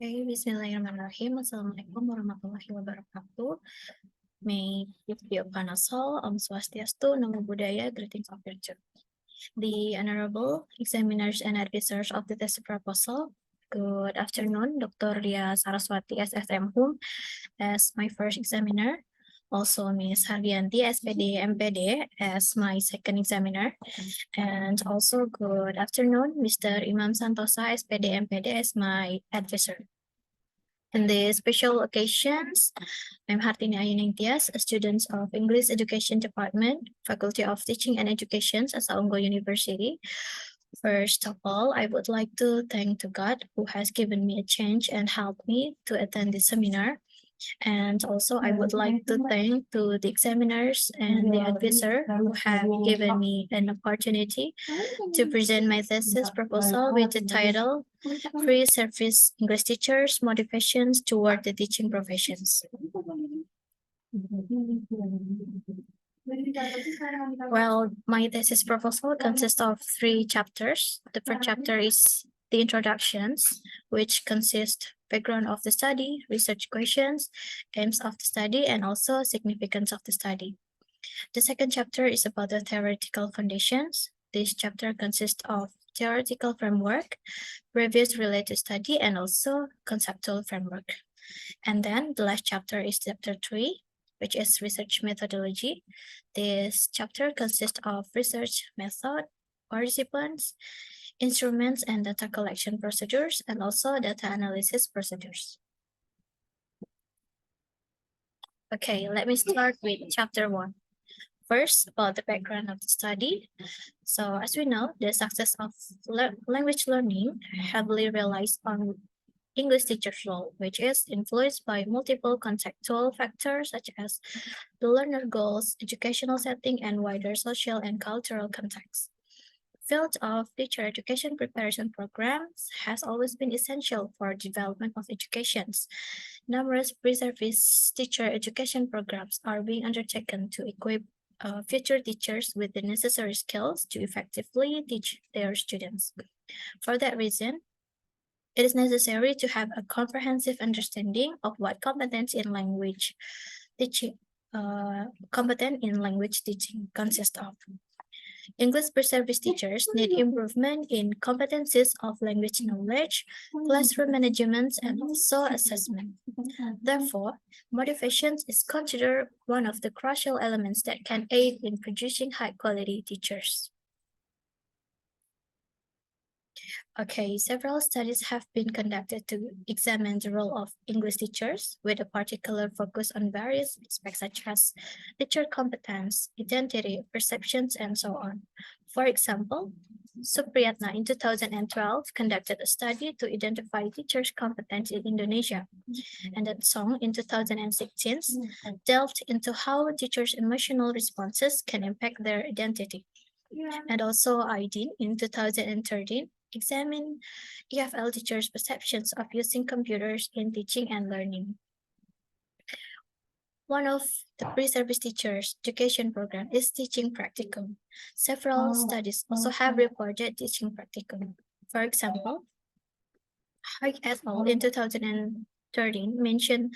Okay, Bismillahirrahmanirrahim. Assalamualaikum warahmatullahi wabarakatuh. May it be upon us all. Om Swastiastu, Namo Buddhaya, greetings of virtue. The Honorable Examiners and Advisors of the test proposal. Good afternoon, Dr. Ria Saraswati SSM Hum as my first examiner. Also, Ms. Hardianti SPD MPD as my second examiner. And also, good afternoon, Mr. Imam Santosa SPD MPD as my advisor. In these special occasions, I'm Hartini Ayuning Tias, a student of English Education Department, Faculty of Teaching and Education at Saunggo University. First of all, I would like to thank to God who has given me a chance and helped me to attend this seminar. And also, I would like to thank to the examiners and the advisor who have given me an opportunity to present my thesis proposal with the title Free Service English Teachers Motivations Toward the Teaching Professions. Well, my thesis proposal consists of 3 chapters. The first chapter is the introductions, which consist background of the study, research questions, aims of the study, and also significance of the study. The second chapter is about the theoretical foundations. This chapter consists of theoretical framework, reviews related to study, and also conceptual framework. And then the last chapter is chapter 3, which is research methodology. This chapter consists of research method, participants, instruments and data collection procedures, and also data analysis procedures. Okay, let me start with chapter 1. First, about the background of the study. So as we know, the success of language learning heavily relies on English teacher's role, which is influenced by multiple contextual factors such as the learner goals, educational setting, and wider social and cultural context. Field of teacher education preparation programs has always been essential for development of educations. Numerous pre-service teacher education programs are being undertaken to equip future teachers with the necessary skills to effectively teach their students. For that reason, it is necessary to have a comprehensive understanding of what competence in language teaching consists of. English pre-service teachers need improvement in competencies of language knowledge, classroom management, and also assessment. Therefore, motivation is considered one of the crucial elements that can aid in producing high-quality teachers. Okay, several studies have been conducted to examine the role of English teachers with a particular focus on various aspects such as teacher competence, identity, perceptions, and so on. For example, Supriyatna in 2012 conducted a study to identify teachers' competence in Indonesia, and that Song in 2016 delved into how teachers' emotional responses can impact their identity. And also Aydin in 2013 examine EFL teachers' perceptions of using computers in teaching and learning. One of the pre-service teachers' education program is teaching practicum. Several studies also have reported teaching practicum. For example, Haig et al. In 2013 mentioned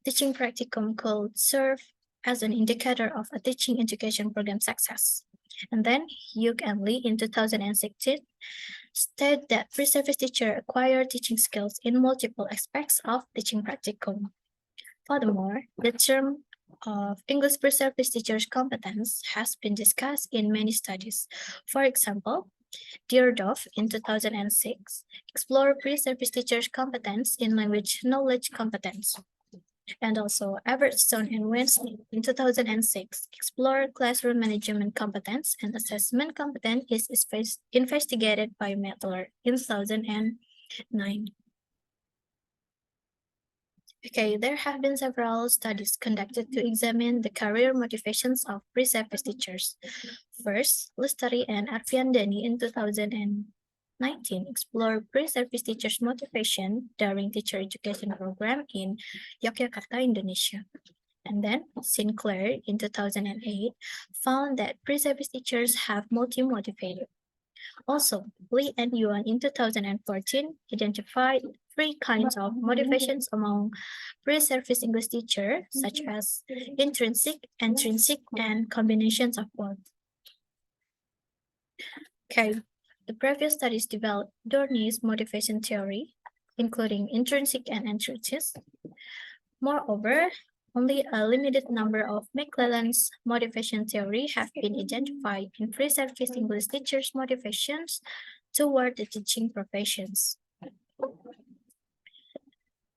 teaching practicum could serve as an indicator of a teaching education program success. And then Hugh and Lee in 2016 state that pre-service teachers acquire teaching skills in multiple aspects of teaching practicum. Furthermore, the term of English pre-service teachers' competence has been discussed in many studies. For example, Deardorff in 2006 explored pre-service teachers' competence in language knowledge competence. And also Everstone and Wensley in 2006 explored classroom management competence, and assessment competence is investigated by Mettler in 2009. Okay, there have been several studies conducted to examine the career motivations of pre-service teachers. First, Lustari and Arfiandani in 2019 explored pre-service teachers' motivation during teacher education program in Yogyakarta, Indonesia. And then Sinclair in 2008 found that pre-service teachers have multi-motivated. Also, Lee and Yuan in 2014 identified three kinds of motivations among pre-service English teachers, such as intrinsic, extrinsic, and combinations of both. Okay, the previous studies developed Dorney's motivation theory, including intrinsic and extrinsic. Moreover, only a limited number of McClellan's motivation theory have been identified in pre-service English teachers' motivations toward the teaching professions.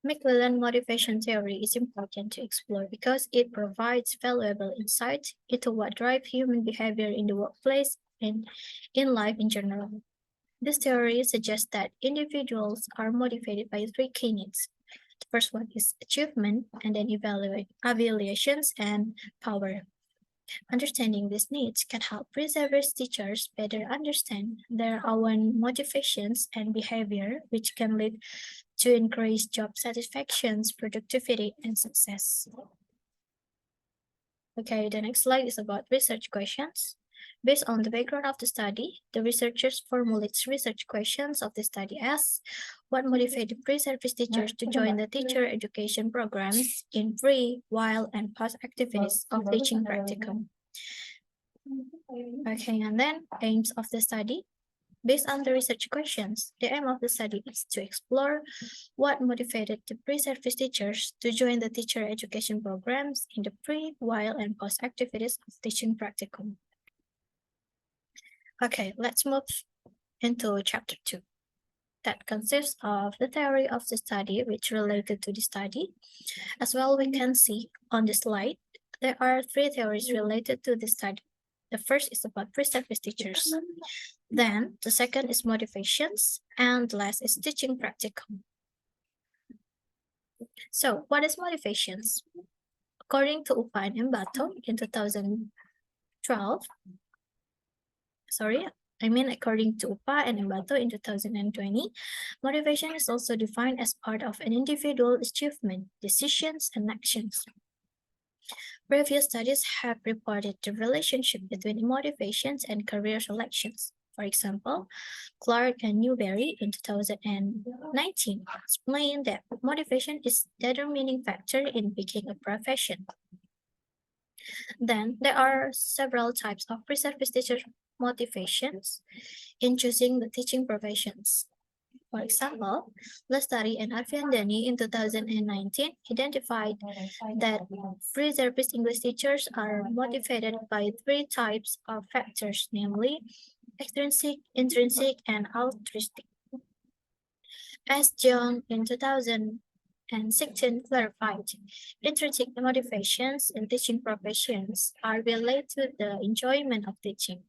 McClellan motivation theory is important to explore because it provides valuable insight into what drives human behavior in the workplace and in life in general. This theory suggests that individuals are motivated by three key needs. The first one is achievement, and then evaluations and power. Understanding these needs can help pre-service teachers better understand their own motivations and behavior, which can lead to increased job satisfaction, productivity, and success. Okay, the next slide is about research questions. Based on the background of the study, the researchers formulate research questions of the study as: what motivated pre-service teachers to join the teacher education programs in pre, while, and post activities of teaching practicum? Okay, and then aims of the study. Based on the research questions, the aim of the study is to explore what motivated the pre-service teachers to join the teacher education programs in the pre, while, and post activities of teaching practicum. Okay, let's move into chapter 2. That consists of the theory of the study which related to the study. As well, we can see on the slide, there are three theories related to the study. The first is about pre-service teachers. Then the second is motivations, and the last is teaching practicum. So what is motivations? According to Upa and Embato in 2012, according to UPA and Embato in 2020, motivation is also defined as part of an individual achievement, decisions, and actions. Previous studies have reported the relationship between motivations and career selections. For example, Clark and Newberry in 2019 explained that motivation is the determining factor in picking a profession. Then there are several types of pre-service teacher motivations in choosing the teaching professions. For example, Lestari and Arviandani in 2019 identified that pre-service English teachers are motivated by three types of factors, namely extrinsic, intrinsic, and altruistic. As John in 2016 clarified, intrinsic motivations in teaching professions are related to the enjoyment of teaching,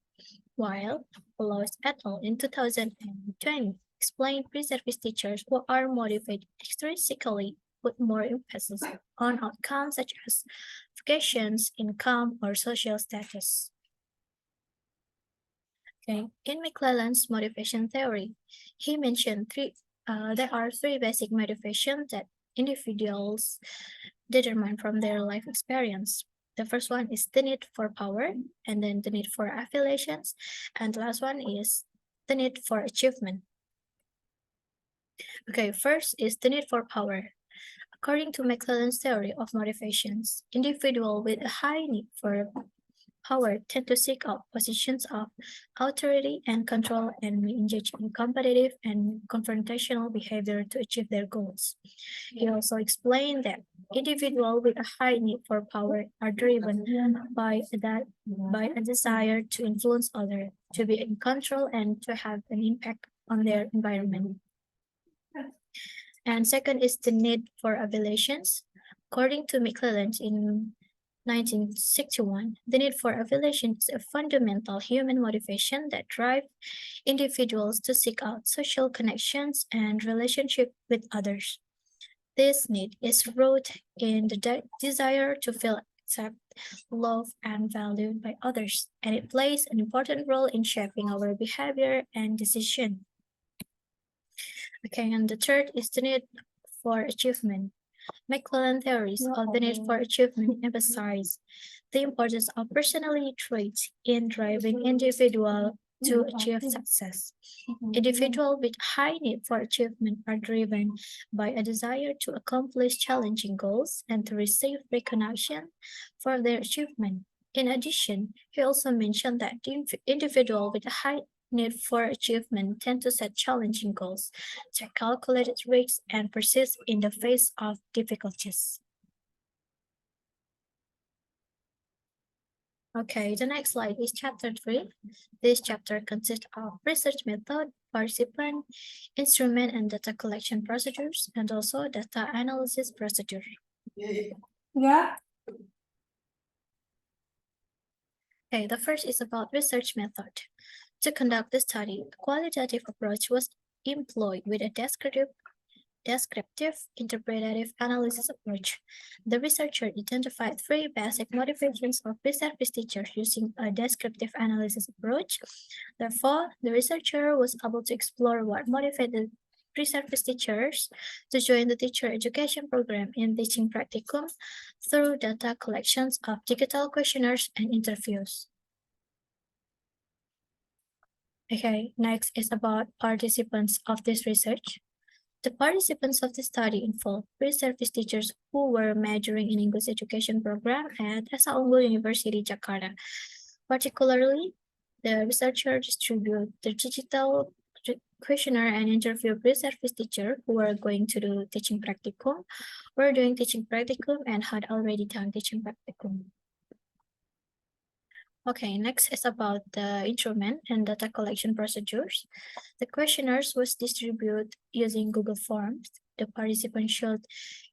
while Lois et al. In 2020 explained pre-service teachers who are motivated extrinsically put more emphasis on outcomes such as vocations, income, or social status. Okay. In McClellan's motivation theory, he mentioned there are three basic motivations that individuals determine from their life experience. The first one is the need for power, and then the need for affiliations, and the last one is the need for achievement. Okay, first is the need for power. According to McClellan's theory of motivations, individuals with a high need for power tend to seek out positions of authority and control and may engage in competitive and confrontational behavior to achieve their goals. He also explained that individuals with a high need for power are driven by a desire to influence others, to be in control, and to have an impact on their environment. And second is the need for affiliations. According to McClellan in 1961, the need for affiliation is a fundamental human motivation that drives individuals to seek out social connections and relationship with others. This need is rooted in the desire to feel accepted, loved, and valued by others, and it plays an important role in shaping our behavior and decision. Okay, and the third is the need for achievement. McClellan theories of the need for achievement emphasize the importance of personality traits in driving individual to achieve success. Individuals with high need for achievement are driven by a desire to accomplish challenging goals and to receive recognition for their achievement. In addition, he also mentioned that the individual with a high need for achievement tend to set challenging goals, take calculated risks, and persist in the face of difficulties. Okay, the next slide is chapter 3. This chapter consists of research method, participant, instrument and data collection procedures, and also data analysis procedure. Yeah. Okay, the first is about research method. To conduct the study, a qualitative approach was employed with a descriptive, interpretative analysis approach. The researcher identified three basic motivations of pre-service teachers using a descriptive analysis approach. Therefore, the researcher was able to explore what motivated pre-service teachers to join the teacher education program in teaching practicum through data collections of digital questionnaires and interviews. Okay, next is about participants of this research. The participants of the study involved pre-service teachers who were majoring in English education program at Esa Unggul University, Jakarta. Particularly, the researcher distributed the digital questionnaire and interview pre-service teacher who were going to do teaching practicum, were doing teaching practicum, and had already done teaching practicum. Okay, next is about the instrument and data collection procedures. The questionnaires was distributed using Google Forms. The participants should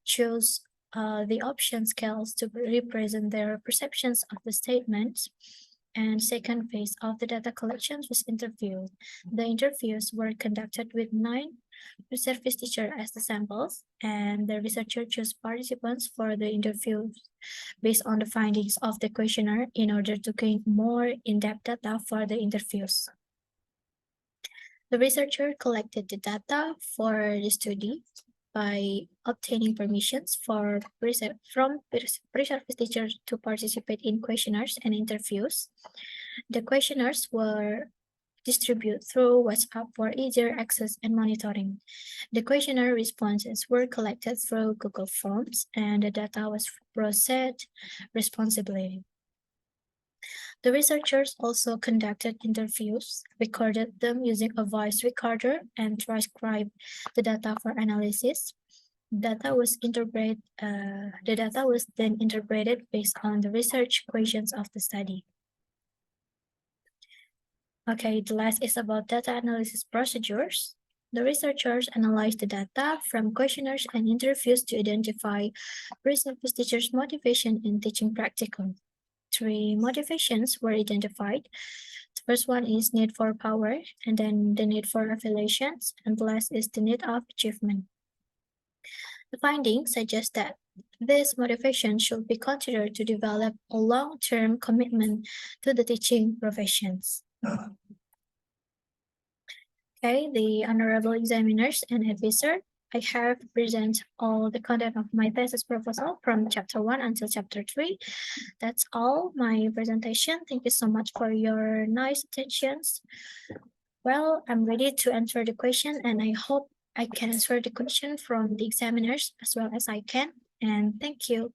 choose the option scales to represent their perceptions of the statements. And second phase of the data collections was interview. The interviews were conducted with 9 pre-service teachers as the samples, and the researcher chose participants for the interviews based on the findings of the questionnaire in order to gain more in-depth data for the interviews. The researcher collected the data for the study by obtaining permissions from pre-service teachers to participate in questionnaires and interviews. The questionnaires were distributed through WhatsApp for easier access and monitoring. The questionnaire responses were collected through Google Forms, and the data was processed responsibly. The researchers also conducted interviews, recorded them using a voice recorder, and transcribed the data for analysis. The data was then interpreted based on the research questions of the study. Okay, the last is about data analysis procedures. The researchers analyzed the data from questionnaires and interviews to identify pre-service teachers' motivation in teaching practicum. 3 motivations were identified. The first one is need for power, and then the need for affiliations, and the last is the need of achievement. The findings suggest that this motivation should be considered to develop a long-term commitment to the teaching professions. Okay, the honorable examiners and advisor, I have presented all the content of my thesis proposal from chapter 1 until chapter 3. That's all my presentation. Thank you so much for your nice attentions. Well, I'm ready to answer the question, and I hope I can answer the question from the examiners as well as I can. And thank you.